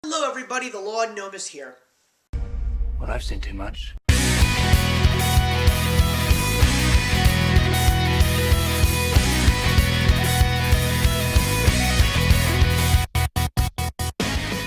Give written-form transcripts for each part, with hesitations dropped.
Hello everybody, the Law Gnome is here. Well, I've seen too much.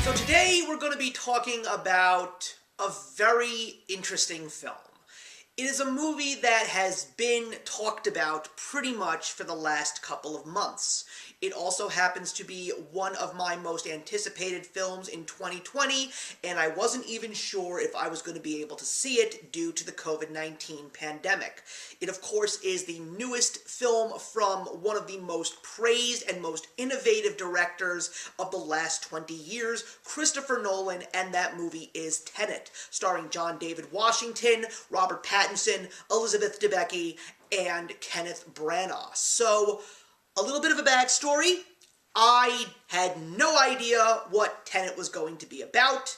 So today we're going to be talking about a very interesting film. It is a movie that has been talked about pretty much for the last couple of months. It also happens to be one of my most anticipated films in 2020, and I wasn't even sure if I was going to be able to see it due to the COVID-19 pandemic. It, of course, is the newest film from one of the most praised and most innovative directors of the last 20 years, Christopher Nolan, and that movie is Tenet, starring John David Washington, Robert Pattinson, Elizabeth Debicki, and Kenneth Branagh. So, a little bit of a backstory. I had no idea what Tenet was going to be about,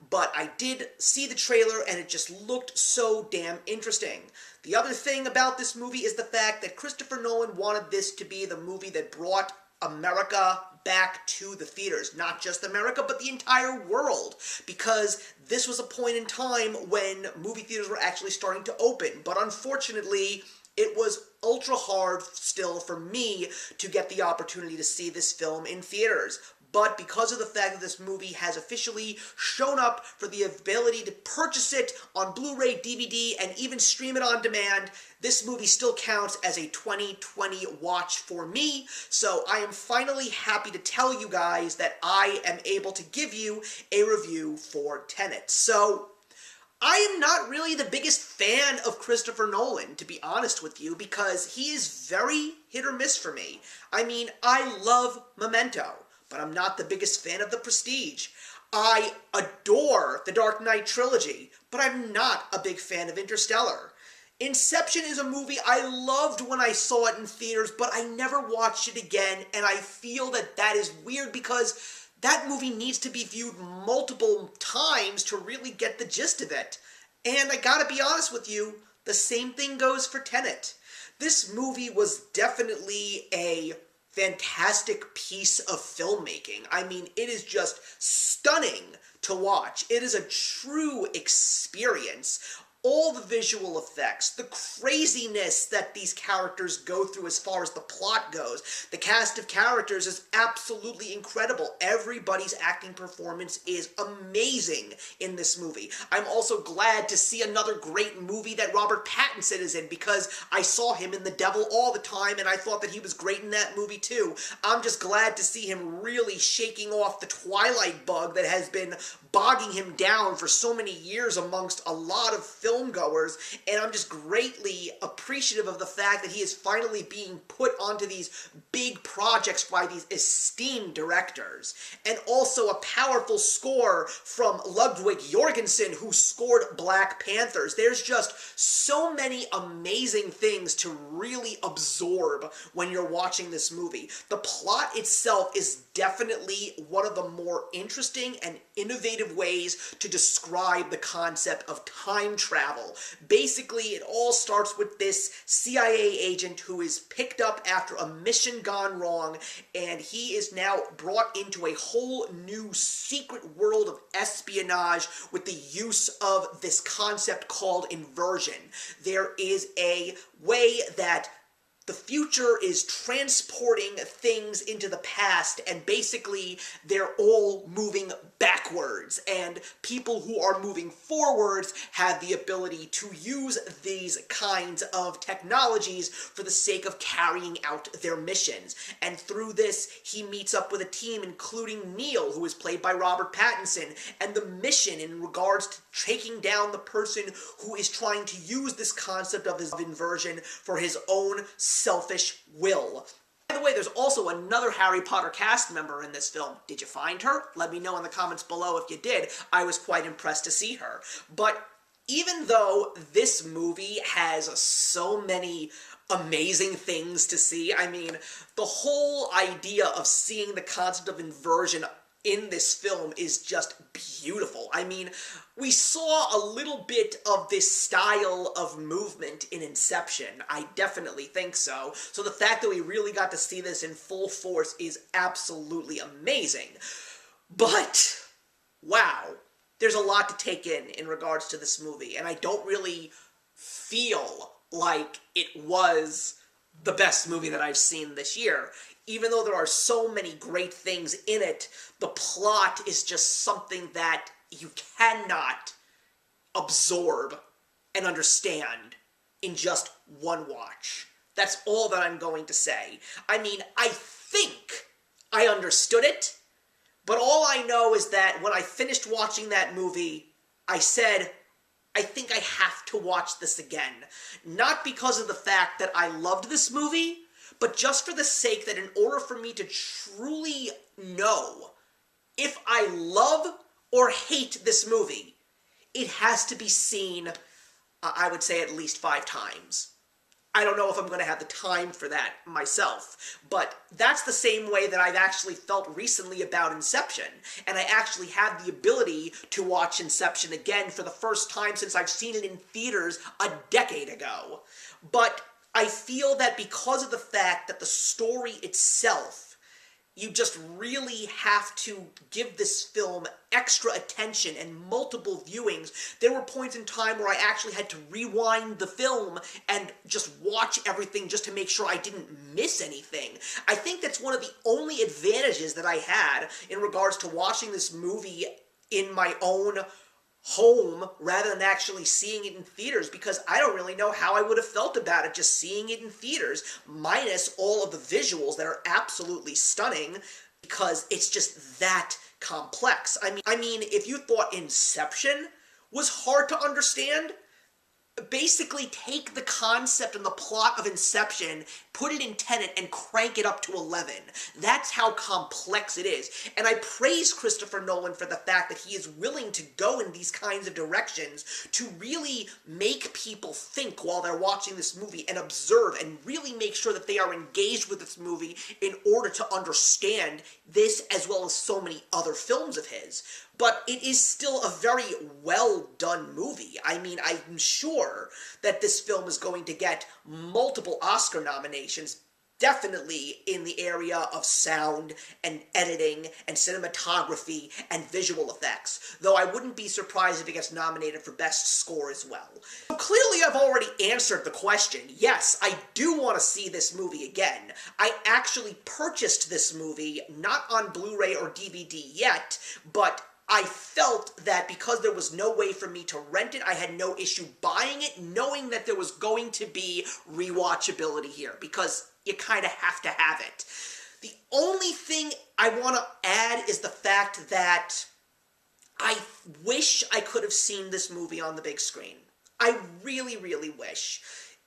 but I did see the trailer and it just looked so damn interesting. The other thing about this movie is the fact that Christopher Nolan wanted this to be the movie that brought America back to the theaters. Not just America, but the entire world. Because this was a point in time when movie theaters were actually starting to open. But unfortunately, it was ultra hard still for me to get the opportunity to see this film in theaters. But because of the fact that this movie has officially shown up for the ability to purchase it on Blu-ray, DVD, and even stream it on demand, this movie still counts as a 2020 watch for me. So I am finally happy to tell you guys that I am able to give you a review for Tenet. So I am not really the biggest fan of Christopher Nolan, to be honest with you, because he is very hit or miss for me. I mean, I love Memento, but I'm not the biggest fan of The Prestige. I adore the Dark Knight trilogy, but I'm not a big fan of Interstellar. Inception is a movie I loved when I saw it in theaters, but I never watched it again, and I feel that that is weird because that movie needs to be viewed multiple times to really get the gist of it. And I gotta be honest with you, the same thing goes for Tenet. This movie was definitely a fantastic piece of filmmaking. I mean, it is just stunning to watch. It is a true experience. All the visual effects, the craziness that these characters go through as far as the plot goes. The cast of characters is absolutely incredible. Everybody's acting performance is amazing in this movie. I'm also glad to see another great movie that Robert Pattinson is in because I saw him in The Devil All the Time and I thought that he was great in that movie too. I'm just glad to see him really shaking off the Twilight bug that has been bogging him down for so many years amongst a lot of film goers, and I'm just greatly appreciative of the fact that he is finally being put onto these big projects by these esteemed directors. And also a powerful score from Ludwig Göransson, who scored Black Panthers. There's just so many amazing things to really absorb when you're watching this movie. The plot itself is definitely one of the more interesting and innovative ways to describe the concept of time travel. Basically, it all starts with this CIA agent who is picked up after a mission gone wrong, and he is now brought into a whole new secret world of espionage with the use of this concept called inversion. There is a way that the future is transporting things into the past, and basically they're all moving backwards, and people who are moving forwards have the ability to use these kinds of technologies for the sake of carrying out their missions. And through this, he meets up with a team including Neil, who is played by Robert Pattinson, and the mission in regards to taking down the person who is trying to use this concept of inversion for his own selfish will. By the way, there's also another Harry Potter cast member in this film. Did you find her? Let me know in the comments below if you did. I was quite impressed to see her. But even though this movie has so many amazing things to see, I mean, the whole idea of seeing the concept of inversion in this film is just beautiful. I mean, we saw a little bit of this style of movement in Inception. I definitely think so. So the fact that we really got to see this in full force is absolutely amazing. But wow, there's a lot to take in regards to this movie, and I don't really feel like it was the best movie that I've seen this year. Even though there are so many great things in it, the plot is just something that you cannot absorb and understand in just one watch. That's all that I'm going to say. I mean, I think I understood it, but all I know is that when I finished watching that movie, I said, I think I have to watch this again. Not because of the fact that I loved this movie, but just for the sake that in order for me to truly know if I love or hate this movie, it has to be seen, I would say, at least 5 times. I don't know if I'm going to have the time for that myself, but that's the same way that I've actually felt recently about Inception, and I actually had the ability to watch Inception again for the first time since I've seen it in theaters a decade ago. But I feel that because of the fact that the story itself, you just really have to give this film extra attention and multiple viewings. There were points in time where I actually had to rewind the film and just watch everything just to make sure I didn't miss anything. I think that's one of the only advantages that I had in regards to watching this movie in my own home rather than actually seeing it in theaters, because I don't really know how I would have felt about it just seeing it in theaters, minus all of the visuals that are absolutely stunning, because it's just that complex. I mean, if you thought Inception was hard to understand, basically take the concept and the plot of Inception, put it in Tenet, and crank it up to 11. That's how complex it is. And I praise Christopher Nolan for the fact that he is willing to go in these kinds of directions to really make people think while they're watching this movie and observe and really make sure that they are engaged with this movie in order to understand this as well as so many other films of his. But it is still a very well-done movie. I mean, I'm sure that this film is going to get multiple Oscar nominations, definitely in the area of sound and editing and cinematography and visual effects, though I wouldn't be surprised if it gets nominated for Best Score as well. So clearly I've already answered the question. Yes, I do want to see this movie again. I actually purchased this movie, not on Blu-ray or DVD yet, but I felt that because there was no way for me to rent it, I had no issue buying it, knowing that there was going to be rewatchability here, because you kind of have to have it. The only thing I want to add is the fact that I wish I could have seen this movie on the big screen. I really, really wish.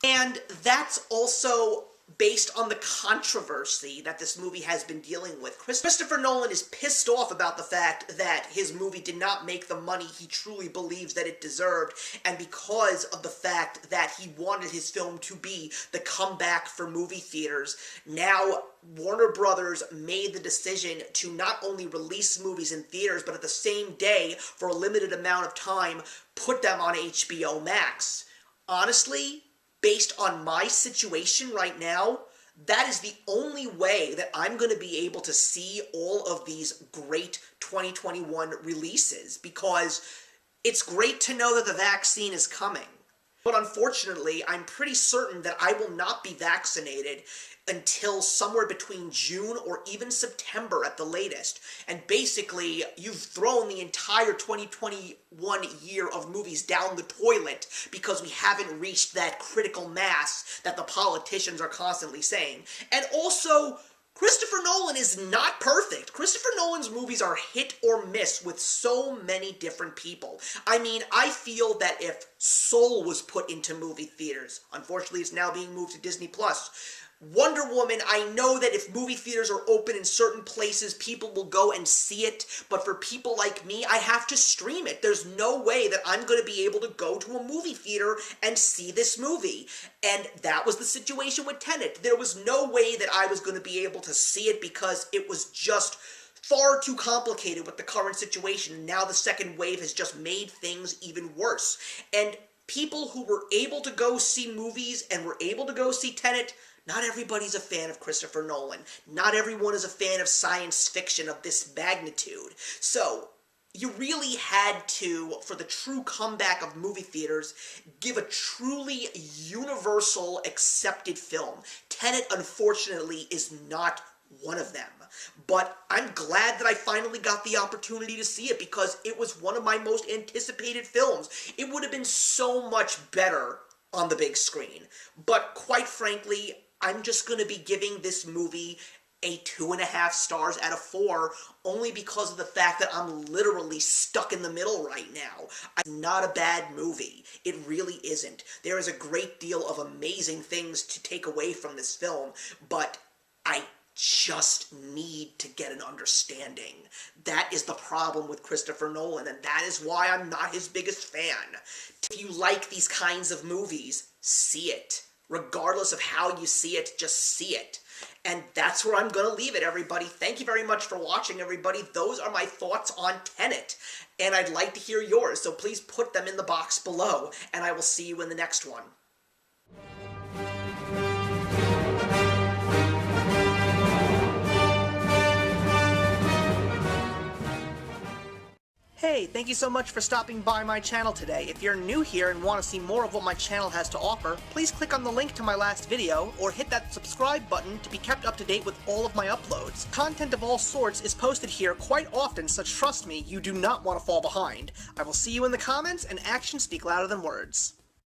And that's also based on the controversy that this movie has been dealing with. Christopher Nolan is pissed off about the fact that his movie did not make the money he truly believes that it deserved, and because of the fact that he wanted his film to be the comeback for movie theaters, now Warner Brothers made the decision to not only release movies in theaters, but at the same day, for a limited amount of time, put them on HBO Max. Honestly, based on my situation right now, that is the only way that I'm going to be able to see all of these great 2021 releases, because it's great to know that the vaccine is coming. But unfortunately, I'm pretty certain that I will not be vaccinated until somewhere between June or even September at the latest. And basically, you've thrown the entire 2021 year of movies down the toilet because we haven't reached that critical mass that the politicians are constantly saying. And also, Christopher Nolan is not perfect. Christopher Nolan's movies are hit or miss with so many different people. I mean, I feel that if Soul was put into movie theaters, unfortunately it's now being moved to Disney+, Wonder Woman, I know that if movie theaters are open in certain places, people will go and see it, but for people like me, I have to stream it. There's no way that I'm going to be able to go to a movie theater and see this movie. And that was the situation with Tenet. There was no way that I was going to be able to see it because it was just far too complicated with the current situation. Now the second wave has just made things even worse. And people who were able to go see movies and were able to go see Tenet, not everybody's a fan of Christopher Nolan. Not everyone is a fan of science fiction of this magnitude. So, you really had to, for the true comeback of movie theaters, give a truly universal accepted film. Tenet, unfortunately, is not one of them. But I'm glad that I finally got the opportunity to see it because it was one of my most anticipated films. It would have been so much better on the big screen. But quite frankly, I'm just going to be giving this movie a 2.5 stars out of 4, only because of the fact that I'm literally stuck in the middle right now. It's not a bad movie. It really isn't. There is a great deal of amazing things to take away from this film, but I just need to get an understanding. That is the problem with Christopher Nolan, and that is why I'm not his biggest fan. If you like these kinds of movies, see it. Regardless of how you see it, just see it. And that's where I'm going to leave it, everybody. Thank you very much for watching, everybody. Those are my thoughts on Tenet. And I'd like to hear yours, so please put them in the box below, and I will see you in the next one. Hey, thank you so much for stopping by my channel today. If you're new here and want to see more of what my channel has to offer, please click on the link to my last video, or hit that subscribe button to be kept up to date with all of my uploads. Content of all sorts is posted here quite often, so trust me, you do not want to fall behind. I will see you in the comments, and actions speak louder than words.